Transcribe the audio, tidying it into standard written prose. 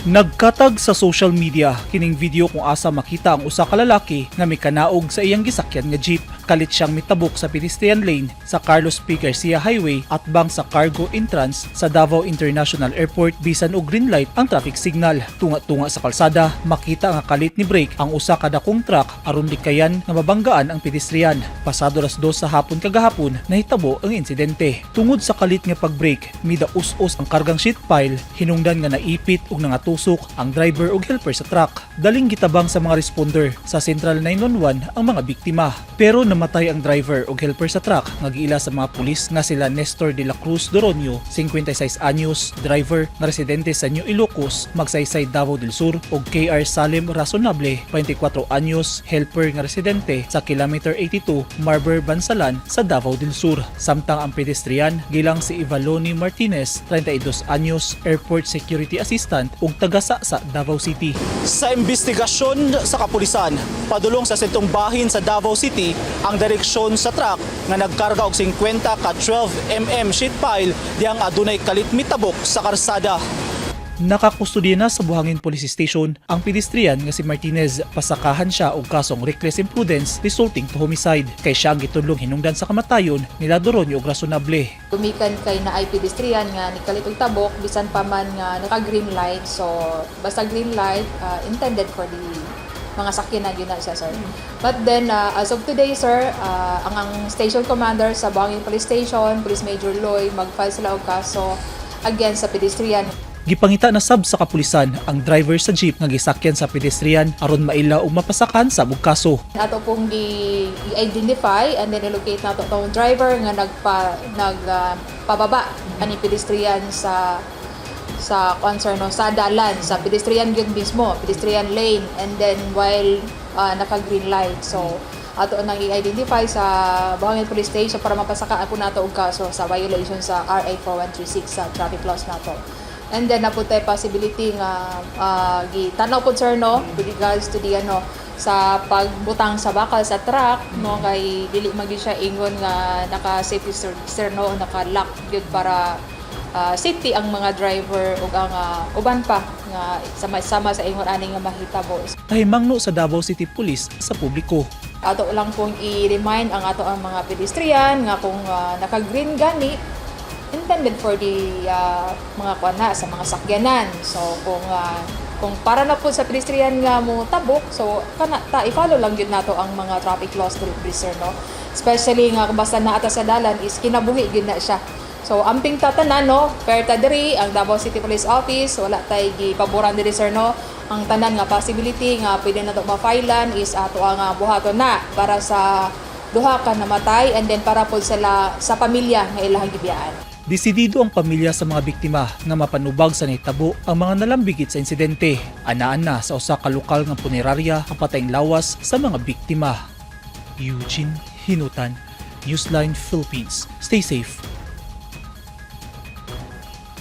Nagkatag sa social media kining video kung asa makita ang usa ka lalaki nga may kanaog sa iyang gisakyan nga jeep. Kalit siyang mitabok sa pedestrian lane sa Carlos P. Garcia Highway at bang sa cargo entrance sa Davao International Airport bisan og green light ang traffic signal. Tunga-tunga sa kalsada, makita nga kalit ni brake ang usa ka dakong truck aron likayan nga mabanggaan ang pedestrian. Pasado alas 2 sa hapon kagahapon nahitabo ang insidente. Tungod sa kalit nga pag-brake, midaus-us ang kargang sheet pile, hinungdan nga naipit ug nangatusok ang driver ug helper sa truck. Daling gitabang sa mga responder sa Central 911 ang mga biktima. Pero namatay ang driver ug helper sa truck nga giila sa mga pulis nga sila Nestor de la Cruz Doronio, 56 anyos, driver nga residente sa New Ilocos, Magsaysay, Davao del Sur, ug KR Salem Razonable, 24 anyos, helper nga residente sa Kilometer 82, Marber Bansalan sa Davao del Sur. Samtang ang pedestrian gilang si Ivaloni Martinez, 32 anyos, airport security assistant ug taga Sasa, Davao City. Sa investigasyon sa kapulisan, padulong sa sentong bahin sa Davao City ang direksyon sa truck nga nagkarga og 50 ka 12mm sheet pile diyang adunay kalit mitabok sa karsada. Nakakustodiya na sa Buhangin Police Station ang pedestrian nga si Martinez. Pasakahan siya og kasong Reckless Imprudence Resulting to Homicide. Kay siya ang gitulong hinungdan sa kamatayon nila Doronio og Razonable. Gumikan kay na ay pedestrian nga nikalit og tabok bisan pa man nga naka-green light. So basta green light intended for the mga sakyanan yun na siya, sir. But then, as of today, sir, ang station commander sa Buhangin Police Station, Police Major Loy, mag-file sila og kaso against sa pedestrian. Gipangita na sab sa kapulisan ang driver sa jeep nga gisakyan sa pedestrian aron maila og mapasakan sa kaso. Ato pong i-identify and then i-locate nato tong driver nga nagpababa ani pedestrian sa concern sa dalan sa pedestrian yun mismo, pedestrian lane, and then while naka-green light. So ato nang i-identify sa Buhangin Police Station para mapasakaan po nato og kaso sa violation sa RA 4136 sa traffic laws nato. And then napud tay possibility nga gitanaw pud, sir, no, with regards to the sa pagbutang sa bakal sa truck, no, kay dili magid siya ingon nga naka safety register, no, naka-lock gyud para safety ang mga driver ug ang uban pa nga sama sa ingon ani nga mahitabo. Tahimangno sa Davao City Police sa publiko. Ato lang pong i-remind ang ato ang mga pedestrian nga kung naka-green gani, intended for the mga kuana sa mga sakyanan. So kung para na po sa pedestrian nga mo tabok, so kana ta i-follow lang gyud nato ang mga traffic laws to sir, no. Especially nga basta naata sa dalan is kinabuhi gyud na siya. So amping tatanan, no, fair ta diri ang Davao City Police Office, wala tay gipaboran diri, sir, no. Ang tanan nga possibility nga pwede nato ma-filean is ato ang buhaton na para sa duha ka namatay and then para po sa pamilya nga ilahang gibiyaan. Desidido ang pamilya sa mga biktima nga mapanubag sa nahitabo ang mga nalambigit sa insidente. Anaan na sa usa ka lokal nga punerarya ang patayng lawas sa mga biktima. Eugene Hinutan, Newsline Philippines. Stay safe.